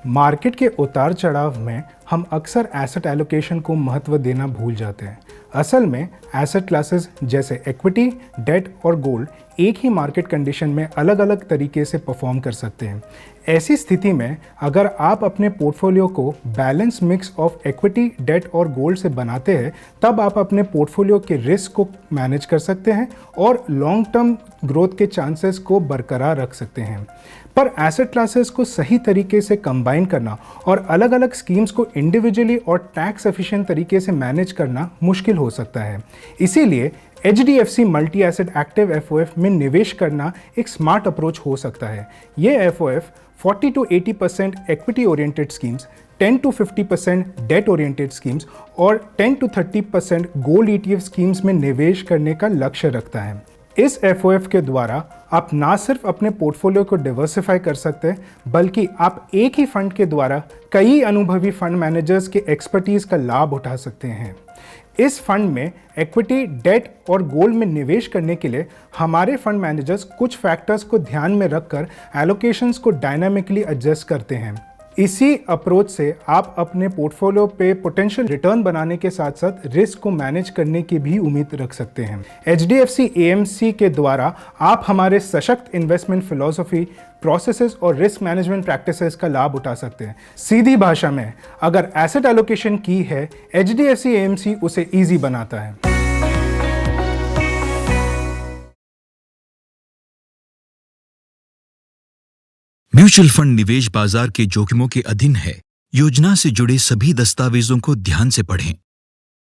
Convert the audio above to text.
Market के उतार चढ़ाव में हम अक्सर एसेट एलोकेशन को महत्व देना भूल जाते हैं। असल में एसेट क्लासेस जैसे इक्विटी, डेट और गोल्ड एक ही मार्केट कंडीशन में अलग अलग तरीके से परफॉर्म कर सकते हैं। ऐसी स्थिति में अगर आप अपने पोर्टफोलियो को balance mix of equity, debt और गोल्ड से बनाते हैं, तब आप अपने पोर्टफोलियो के रिस्क को मैनेज कर सकते हैं और लॉन्ग टर्म ग्रोथ के चांसेस को बरकरार रख सकते हैं। पर एसेट क्लासेस को सही तरीके से कंबाइन करना और अलग अलग स्कीम्स को इंडिविजुअली और टैक्स एफिशिएंट तरीके से मैनेज करना मुश्किल हो सकता है। इसीलिए HDFC multi asset active FOF में निवेश करना एक स्मार्ट अप्रोच हो सकता है। ये FOF 40 to 80% equity oriented schemes, 10 to 50% date oriented schemes और 10 to 30% गोल्ड ETF स्कीम्स में निवेश करने का लक्ष्य रखता है। इस FOF के द्वारा आप ना सिर्फ अपने पोर्टफोलियो को डिवर्सिफाई कर सकते हैं, बल्कि आप एक ही फंड के द्वारा कई अनुभवी फंड मैनेजर्स के एक्सपर्टीज का लाभ उठा सकते हैं। इस फंड में इक्विटी, डेट और गोल्ड में निवेश करने के लिए हमारे फंड मैनेजर्स कुछ फैक्टर्स को ध्यान में रखकर एलोकेशंस को डायनामिकली एडजस्ट करते हैं। इसी अप्रोच से आप अपने पोर्टफोलियो पे पोटेंशियल रिटर्न बनाने के साथ साथ रिस्क को मैनेज करने की भी उम्मीद रख सकते हैं। HDFC AMC के द्वारा आप हमारे सशक्त इन्वेस्टमेंट फिलॉसफी, प्रोसेसेस और रिस्क मैनेजमेंट प्रैक्टिसेस का लाभ उठा सकते हैं। सीधी भाषा में, अगर एसेट एलोकेशन की है, HDFC AMC उसे ईजी बनाता है। म्यूचुअल फंड निवेश बाजार के जोखिमों के अधीन है। योजना से जुड़े सभी दस्तावेजों को ध्यान से पढ़ें।